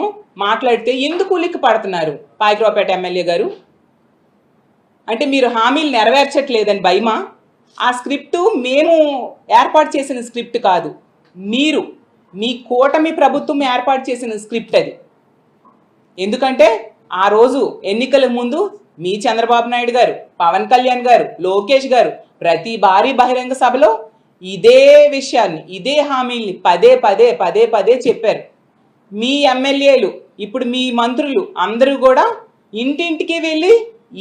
మాట్లాడితే ఎందుకు ఉలిక్కి పడుతున్నారు పాయకరావుపేట ఎమ్మెల్యే గారు? అంటే మీరు హామీలు నెరవేర్చట్లేదని భయమా? ఆ స్క్రిప్టు మేము ఏర్పాటు చేసిన స్క్రిప్ట్ కాదు, మీరు మీ కూటమి ప్రభుత్వం ఏర్పాటు చేసిన స్క్రిప్ట్ అది. ఎందుకంటే ఆ రోజు ఎన్నికల ముందు మీ చంద్రబాబు నాయుడు గారు, పవన్ కళ్యాణ్ గారు, లోకేష్ గారు ప్రతి భారీ బహిరంగ సభలో ఇదే విషయాన్ని, ఇదే హామీల్ని పదే పదే పదే పదే చెప్పారు. మీ ఎమ్మెల్యేలు, ఇప్పుడు మీ మంత్రులు అందరూ కూడా ఇంటింటికి వెళ్ళి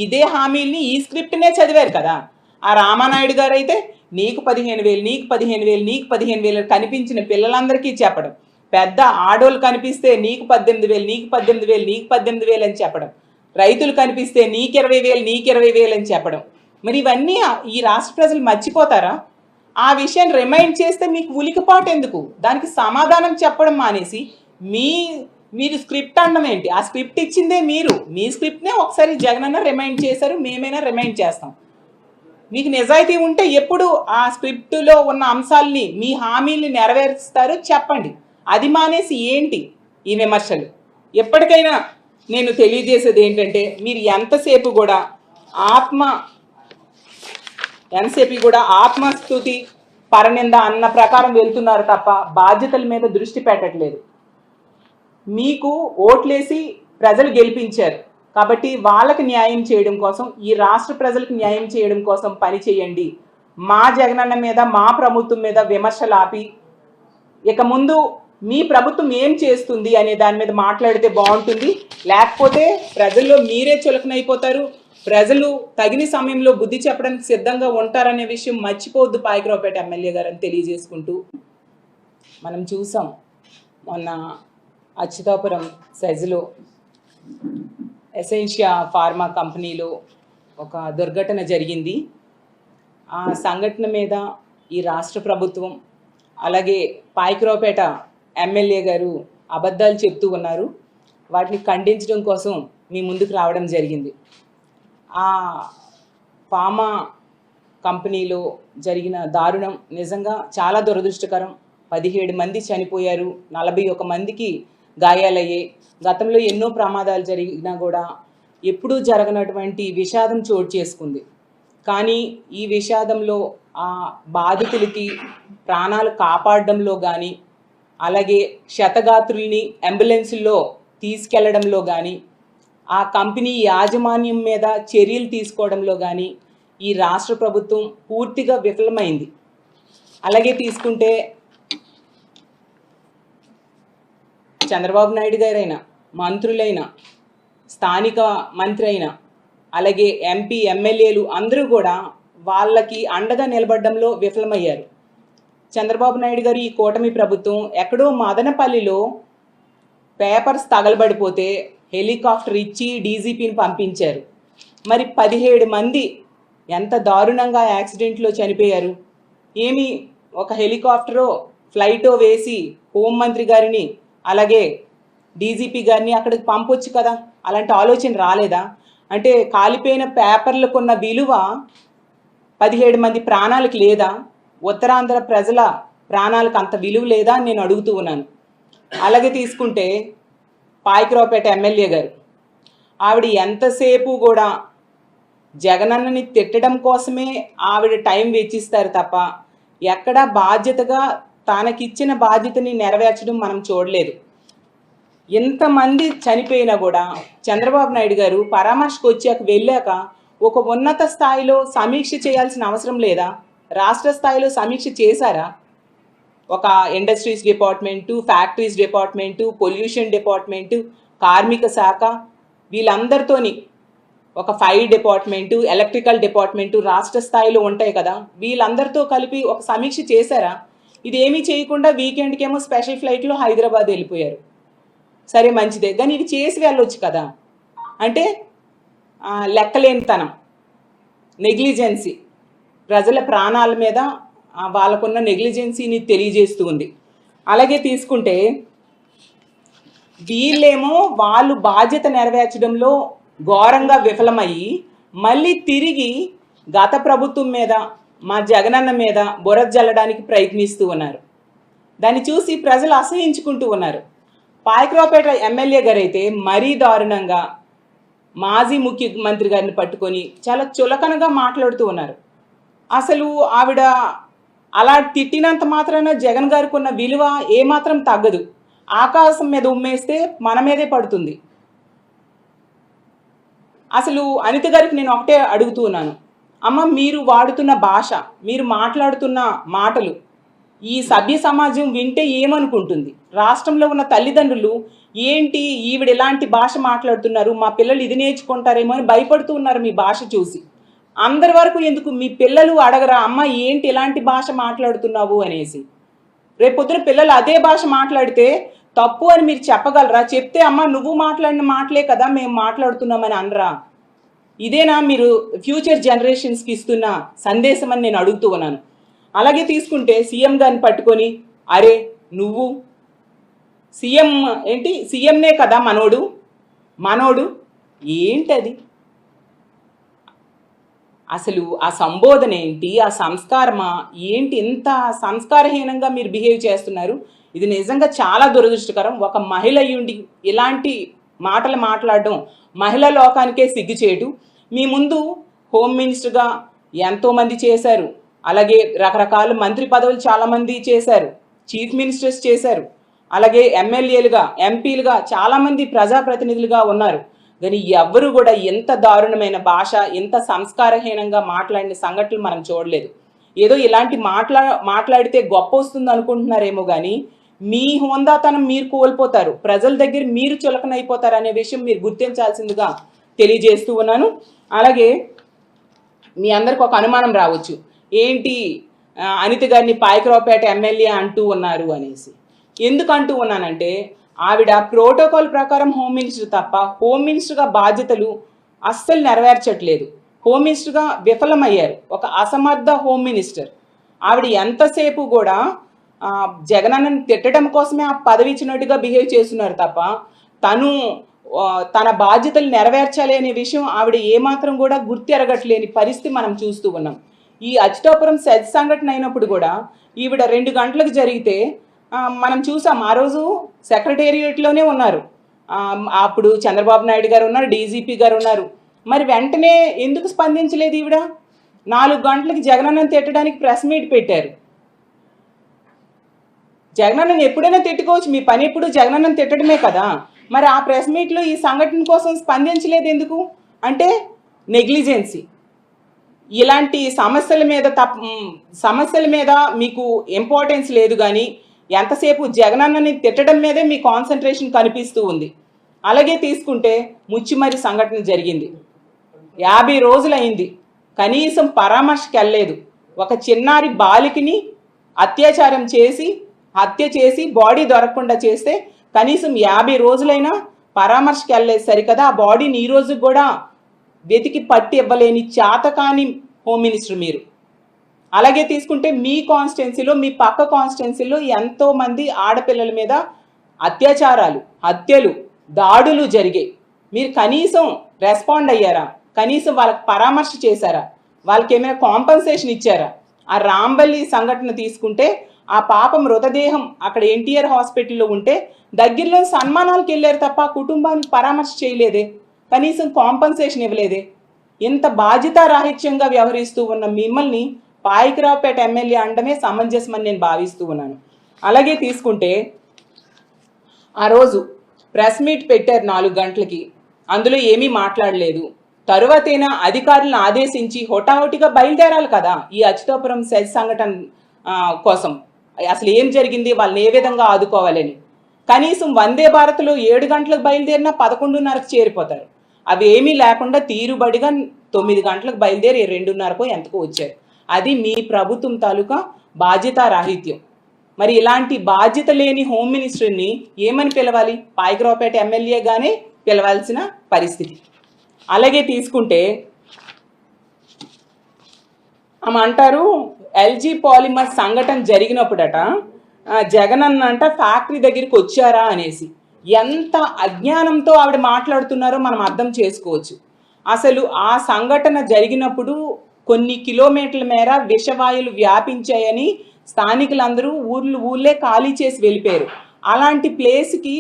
ఇదే హామీల్ని, ఈ స్క్రిప్ట్నే చదివారు కదా. ఆ రామానాయుడు గారు అయితే నీకు 15,000, నీకు 15,000, నీకు 15,000 కనిపించిన పిల్లలందరికీ చెప్పడం, పెద్ద ఆడోళ్ళు కనిపిస్తే నీకు 18,000, నీకు 18,000, నీకు 18,000 అని చెప్పడం, రైతులు కనిపిస్తే నీకు 20,000, నీకు 20,000 అని చెప్పడం. మరి ఇవన్నీ ఈ రాష్ట్ర ప్రజలు మర్చిపోతారా? ఆ విషయాన్ని రిమైండ్ చేస్తే మీకు ఉలికిపాటు ఎందుకు? దానికి సమాధానం చెప్పడం మానేసి మీరు స్క్రిప్ట్ అనడం ఏంటి? ఆ స్క్రిప్ట్ ఇచ్చిందే మీరు. మీ స్క్రిప్ట్నే ఒకసారి జగనన్న రిమైండ్ చేశారు, మేమైనా రిమైండ్ చేస్తాం. మీకు నిజాయితీ ఉంటే ఎప్పుడు ఆ స్క్రిప్టులో ఉన్న అంశాలని, మీ హామీల్ని నెరవేరుస్తారో చెప్పండి. అది మానేసి ఏంటి ఈ విమర్శలు? ఎప్పటికైనా నేను తెలియజేసేది ఏంటంటే, మీరు ఎంతసేపు కూడా ఆత్మస్తుతి, పరనింద అన్న ప్రకారం వెళ్తున్నారు తప్ప బాధ్యతల మీద దృష్టి పెట్టట్లేదు. మీకు ఓట్లేసి ప్రజలు గెలిపించారు కాబట్టి వాళ్ళకి న్యాయం చేయడం కోసం, ఈ రాష్ట్ర ప్రజలకు న్యాయం చేయడం కోసం పని చేయండి. మా జగనన్న మీద, మా ప్రభుత్వం మీద విమర్శలు ఆపి ఇక ముందు మీ ప్రభుత్వం ఏం చేస్తుంది అనే దాని మీద మాట్లాడితే బాగుంటుంది. లేకపోతే ప్రజల్లో మీరే చులకనైపోతారు. ప్రజలు తగిన సమయంలో బుద్ధి చెప్పడానికి సిద్ధంగా ఉంటారనే విషయం మర్చిపోవద్దు పాయకరావుపేట ఎమ్మెల్యే గారు అని తెలియజేసుకుంటూ, మనం చూసాం మొన్న అచ్యుతాపురం సెజ్లో ఎసెన్షియా ఫార్మా కంపెనీలో ఒక దుర్ఘటన జరిగింది. ఆ సంఘటన మీద ఈ రాష్ట్ర ప్రభుత్వం, అలాగే పాయకరావుపేట ఎమ్మెల్యే గారు అబద్ధాలు చెప్తూ ఉన్నారు. వాటిని ఖండించడం కోసం మీ ముందుకు రావడం జరిగింది. ఆ ఫార్మా కంపెనీలో జరిగిన దారుణం నిజంగా చాలా దురదృష్టకరం. 17 మంది చనిపోయారు, 41 మందికి గాయాలయ్యాయి. గతంలో ఎన్నో ప్రమాదాలు జరిగినా కూడా ఎప్పుడూ జరగనటువంటి విషాదం చోటు చేసుకుంది. కానీ ఈ విషాదంలో ఆ బాధితులకి ప్రాణాలు కాపాడడంలో కానీ, అలాగే క్షతగాత్రుల్ని అంబులెన్సుల్లో తీసుకెళ్లడంలో కానీ, ఆ కంపెనీ యాజమాన్యం మీద చర్యలు తీసుకోవడంలో కానీ ఈ రాష్ట్ర ప్రభుత్వం పూర్తిగా విఫలమైంది. అలాగే తీసుకుంటే చంద్రబాబు నాయుడు గారైనా, మంత్రులైనా, స్థానిక మంత్రి అయినా, అలాగే ఎంపీ ఎమ్మెల్యేలు అందరూ కూడా వాళ్ళకి అండగా నిలబడడంలో విఫలమయ్యారు. చంద్రబాబు నాయుడు గారు ఈ కూటమి ప్రభుత్వం ఎక్కడో మదనపల్లిలో పేపర్స్ తగలబడిపోతే హెలికాప్టర్ ఇచ్చి డీజీపీని పంపించారు. మరి 17 మంది ఎంత దారుణంగా యాక్సిడెంట్లో చనిపోయారు. ఏమి ఒక హెలికాప్టరో ఫ్లైటో వేసి హోంమంత్రి గారిని అలాగే డీజీపీ గారిని అక్కడికి పంపొచ్చు కదా, అలాంటి ఆలోచన రాలేదా? అంటే కాలిపోయిన పేపర్లకున్న విలువ 17 మంది ప్రాణాలకు లేదా? ఉత్తరాంధ్ర ప్రజల ప్రాణాలకు అంత విలువ లేదా అని నేను అడుగుతూ ఉన్నాను. అలాగే తీసుకుంటే పాయకరావుపేట ఎమ్మెల్యే గారు, ఆవిడ ఎంతసేపు కూడా జగనన్నని తిట్టడం కోసమే ఆవిడ టైం వెచ్చిస్తారు తప్ప ఎక్కడా బాధ్యతగా తనకిచ్చిన బాధ్యతని నెరవేర్చడం మనం చూడలేదు. ఎంతమంది చనిపోయినా కూడా చంద్రబాబు నాయుడు గారు పరామర్శకు వెళ్ళాక ఒక ఉన్నత స్థాయిలో సమీక్ష చేయాల్సిన అవసరం లేదా? రాష్ట్ర స్థాయిలో సమీక్ష చేశారా? ఒక industries department, factories department, pollution department, కార్మిక శాఖ వీళ్ళందరితోని ఒక ఫైర్ డిపార్ట్మెంటు, ఎలక్ట్రికల్ డిపార్ట్మెంటు రాష్ట్ర స్థాయిలో ఉంటాయి కదా, వీళ్ళందరితో కలిపి ఒక సమీక్ష చేశారా? ఇదేమీ చేయకుండా వీకెండ్కేమో స్పెషల్ ఫ్లైట్లో హైదరాబాద్ వెళ్ళిపోయారు. సరే మంచిదే, కానీ ఇవి చేసి వెళ్ళొచ్చు కదా. అంటే లెక్కలేనితనం, నెగ్లిజెన్సీ, ప్రజల ప్రాణాల మీద వాళ్ళకున్న నెగ్లిజెన్సీని తెలియజేస్తూ ఉంది. అలాగే తీసుకుంటే వీళ్ళేమో వాళ్ళు బాధ్యత నెరవేర్చడంలో ఘోరంగా విఫలమయ్యి మళ్ళీ తిరిగి గత ప్రభుత్వం మీద, మా జగనన్న మీద బురద జల్లడానికి ప్రయత్నిస్తూ ఉన్నారు. దాన్ని చూసి ప్రజలు అసహించుకుంటూ ఉన్నారు. పాయకరావుపేట ఎమ్మెల్యే గారు అయితే మరీ దారుణంగా మాజీ ముఖ్యమంత్రి గారిని పట్టుకొని చాలా చులకనగా మాట్లాడుతూ ఉన్నారు. అసలు ఆవిడ అలా తిట్టినంత మాత్రాన జగన్ గారికి ఉన్న విలువ ఏమాత్రం తగ్గదు. ఆకాశం మీద ఉమ్మేస్తే మన మీదే పడుతుంది. అసలు అనిత గారికి నేను ఒకటే అడుగుతూ ఉన్నాను, అమ్మ మీరు వాడుతున్న భాష, మీరు మాట్లాడుతున్న మాటలు ఈ సభ్య సమాజం వింటే ఏమనుకుంటుంది? రాష్ట్రంలో ఉన్న తల్లిదండ్రులు ఏంటి ఈవిడ ఎలాంటి భాష మాట్లాడుతున్నారు, మా పిల్లలు ఇది నేర్చుకుంటారేమో అని భయపడుతూ ఉన్నారు మీ భాష చూసి. అందరి వరకు ఎందుకు మీ పిల్లలు అడగరా, అమ్మ ఏంటి ఎలాంటి భాష మాట్లాడుతున్నావు అనేసి? రేపొద్దున పిల్లలు అదే భాష మాట్లాడితే తప్పు అని మీరు చెప్పగలరా? చెప్తే అమ్మ నువ్వు మాట్లాడిన మాటలే కదా మేము మాట్లాడుతున్నామని అనరా? ఇదేనా మీరు ఫ్యూచర్ జనరేషన్స్కి ఇస్తున్న సందేశం అని నేను అడుగుతూ ఉన్నాను. అలాగే తీసుకుంటే సీఎం గారిని పట్టుకొని అరే నువ్వు సీఎం ఏంటి, సీఎంనే కదా మనోడు ఏంటది? అసలు ఆ సంబోధన ఏంటి, ఆ సంస్కారమా ఏంటి? ఇంత సంస్కారహీనంగా మీరు బిహేవ్ చేస్తున్నారు. ఇది నిజంగా చాలా దురదృష్టకరం. ఒక మహిళ అయ్యుండి ఇలాంటి మాటలు మాట్లాడడం మహిళా లోకానికే సిగ్గుచేటు. మీ ముందు హోమ్ మినిస్టర్గా ఎంతోమంది చేశారు, అలాగే రకరకాల మంత్రి పదవులు చాలామంది చేశారు, చీఫ్ మినిస్టర్స్ చేశారు, అలాగే ఎమ్మెల్యేలుగా ఎంపీలుగా చాలామంది ప్రజాప్రతినిధులుగా ఉన్నారు. కానీ ఎవ్వరూ కూడా ఎంత దారుణమైన భాష, ఎంత సంస్కారహీనంగా మాట్లాడిన సంఘటనలు మనం చూడలేదు. ఏదో ఇలాంటి మాట్లాడితే గొప్ప వస్తుంది అనుకుంటున్నారేమో కానీ మీ హోందాతనం మీరు కోల్పోతారు, ప్రజల దగ్గర మీరు చులకనైపోతారు అనే విషయం మీరు గుర్తించాల్సిందిగా తెలియజేస్తూ ఉన్నాను. అలాగే మీ అందరికి ఒక అనుమానం రావచ్చు, ఏంటి అనిత గారిని పాయకరావుపేట ఎమ్మెల్యే అంటూ ఉన్నారు అనేసి. ఎందుకు అంటూ ఉన్నానంటే ఆవిడ ప్రోటోకాల్ ప్రకారం హోమ్ మినిస్టర్ తప్ప హోమ్ మినిస్టర్గా బాధ్యతలు అస్సలు నెరవేర్చట్లేదు. హోమ్ మినిస్టర్గా విఫలమయ్యారు, ఒక అసమర్థ హోమ్ మినిస్టర్. ఆవిడ ఎంతసేపు కూడా జగనన్నని తిట్టడం కోసమే ఆ పదవి ఇచ్చినట్టుగా బిహేవ్ చేస్తున్నారు తప్ప తన బాధ్యతలు నెరవేర్చాలి అనే విషయం ఆవిడ ఏమాత్రం కూడా గుర్తెరగట్లేని పరిస్థితి మనం చూస్తూ ఉన్నాం. ఈ అచ్యుతాపురం సెజ్ సంఘటన అయినప్పుడు కూడా ఈవిడ 2 గంటలకు జరిగితే మనం చూసాం. ఆ రోజు సెక్రటేరియట్లోనే ఉన్నారు. అప్పుడు చంద్రబాబు నాయుడు గారు ఉన్నారు, డీజీపీ గారు ఉన్నారు. మరి వెంటనే ఎందుకు స్పందించలేదు ఈవిడ? 4 గంటలకి జగనన్నని తిట్టడానికి ప్రెస్ మీట్ పెట్టారు. జగనన్నని ఎప్పుడైనా తిట్టుకోవచ్చు, మీ పని ఎప్పుడు జగనన్నని తిట్టడమే కదా. మరి ఆ ప్రెస్ మీట్లో ఈ సంఘటన కోసం స్పందించలేదు ఎందుకు అంటే నెగ్లిజెన్సీ. ఇలాంటి సమస్యల మీద మీకు ఇంపార్టెన్స్ లేదు, కానీ ఎంతసేపు జగనన్నని తిట్టడం మీదే మీ కాన్సన్ట్రేషన్ కనిపిస్తూ ఉంది. అలాగే తీసుకుంటే ముచ్చిమరి సంఘటన జరిగింది, 50 రోజులైంది, కనీసం పరామర్శకి వెళ్ళలేదు. ఒక చిన్నారి బాలికని హత్య చేసి బాడీ దొరకకుండా చేస్తే కనీసం 50 రోజులైనా పరామర్శకి వెళ్ళలేదు సరికదా. ఆ బాడీని ఈ రోజు కూడా వెతికి పట్టి ఇవ్వలేని చేతకాని హోమ్ మినిస్టర్ మీరు. అలాగే తీసుకుంటే మీ కాన్స్టిట్యున్సీలో, మీ పక్క కాన్స్టిట్యున్సీలో ఎంతోమంది ఆడపిల్లల మీద అత్యాచారాలు, హత్యలు, దాడులు జరిగాయి. మీరు కనీసం రెస్పాండ్ అయ్యారా? కనీసం వాళ్ళకి పరామర్శ చేశారా? వాళ్ళకి ఏమైనా కాంపన్సేషన్ ఇచ్చారా? ఆ రాంబల్లి సంఘటన తీసుకుంటే ఆ పాప మృతదేహం అక్కడ ఎన్టీఆర్ హాస్పిటల్లో ఉంటే దగ్గరలో సన్మానాలకు వెళ్ళారు తప్ప కుటుంబానికి పరామర్శ చేయలేదే, కనీసం కాంపన్సేషన్ ఇవ్వలేదే. ఇంత బాధ్యతారాహిత్యంగా వ్యవహరిస్తూ ఉన్న మిమ్మల్ని పాయకరావుపేట ఎమ్మెల్యే అనడమే సమంజసమని నేను భావిస్తూ ఉన్నాను. అలాగే తీసుకుంటే ఆ రోజు ప్రెస్ మీట్ పెట్టారు 4 గంటలకి, అందులో ఏమీ మాట్లాడలేదు. తరువాతైనా అధికారులను ఆదేశించి హుటాహుటిగా బయలుదేరాలి కదా ఈ అచ్యుతాపురం సెజ్ సంఘటన కోసం. అసలు ఏం జరిగింది, వాళ్ళని ఏ విధంగా ఆదుకోవాలని. కనీసం వందే భారత్లో 7 గంటలకు బయలుదేరినా 11:30కు చేరిపోతారు. అవి ఏమీ లేకుండా తీరుబడిగా 9 గంటలకు బయలుదేరి 2:30కో ఎంతకో వచ్చారు. అది మీ ప్రభుత్వం తాలూకా బాధ్యతారాహిత్యం. మరి ఇలాంటి బాధ్యత లేని హోమ్ మినిస్టర్ని ఏమని పిలవాలి? పాయకరావుపేట ఎమ్మెల్యేగానే పిలవాల్సిన పరిస్థితి. అలాగే తీసుకుంటే ఆమె అంటారు ఎల్జీ పాలిమర్ సంఘటన జరిగినప్పుడట జగనన్న అంట ఫ్యాక్టరీ దగ్గరికి వచ్చారా అనేసి. ఎంత అజ్ఞానంతో ఆవిడ మాట్లాడుతున్నారో మనం అర్థం చేసుకోవచ్చు. అసలు ఆ సంఘటన జరిగినప్పుడు కొన్ని కిలోమీటర్ల మేర విషవాయువులు వ్యాపించాయని స్థానికులందరూ ఊళ్ళే ఖాళీ చేసి వెళ్ళిపోయారు. అలాంటి ప్లేస్కి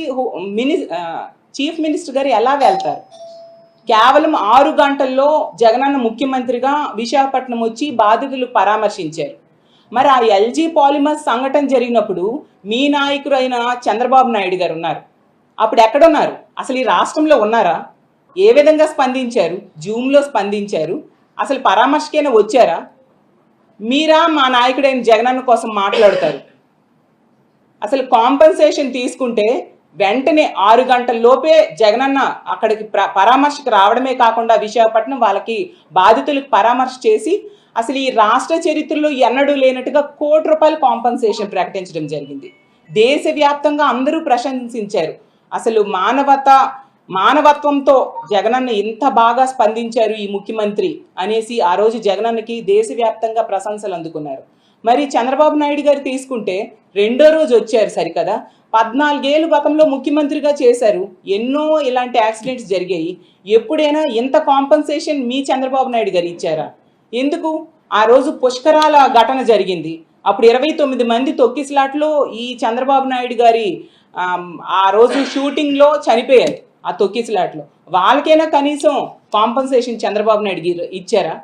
చీఫ్ మినిస్టర్ గారు ఎలా వెళ్తారు? కేవలం 6 గంటల్లో జగనన్న ముఖ్యమంత్రిగా విశాఖపట్నం వచ్చి బాధితులు పరామర్శించారు. మరి ఆ ఎల్జీ పాలిమర్ సంఘటన జరిగినప్పుడు మీ నాయకుడు అయిన చంద్రబాబు నాయుడు గారు ఉన్నారు, అప్పుడు ఎక్కడున్నారు? అసలు ఈ రాష్ట్రంలో ఉన్నారా? ఏ విధంగా స్పందించారు? జూమ్లో స్పందించారు, అసలు పరామర్శకైనా వచ్చారా? మీరా మా నాయకుడైన జగనన్న కోసం మాట్లాడతారు? అసలు కాంపన్సేషన్ తీసుకుంటే వెంటనే 6 గంటల లోపే జగనన్న అక్కడికి పరామర్శకు రావడమే కాకుండా విశాఖపట్నం వాళ్ళకి బాధితులకు పరామర్శ చేసి అసలు ఈ రాష్ట్ర చరిత్రలో ఎన్నడూ లేనట్టుగా ₹1 కోటి కాంపన్సేషన్ ప్రకటించడం జరిగింది. దేశవ్యాప్తంగా అందరూ ప్రశంసించారు. అసలు మానవత్వంతో జగనన్న ఇంత బాగా స్పందించారు ఈ ముఖ్యమంత్రి అనేసి ఆ రోజు జగనన్నకి దేశవ్యాప్తంగా ప్రశంసలు అందుకున్నారు. మరి చంద్రబాబు నాయుడు గారు తీసుకుంటే 2వ రోజు వచ్చారు సరికదా. 14 ఏళ్ళు గతంలో ముఖ్యమంత్రిగా చేశారు, ఎన్నో ఇలాంటి యాక్సిడెంట్స్ జరిగాయి. ఎప్పుడైనా ఇంత కాంపన్సేషన్ మీ చంద్రబాబు నాయుడు గారు ఇచ్చారా? ఎందుకు? ఆ రోజు పుష్కరాల ఘటన జరిగింది, అప్పుడు 29 మంది తొక్కిసలాట్లో ఈ చంద్రబాబు నాయుడు గారి ఆ రోజు షూటింగ్లో చనిపోయారు. ఆ తొక్కిసలాట్లో వాళ్ళకైనా కనీసం కాంపన్సేషన్ చంద్రబాబు నాయుడు ఇచ్చారా?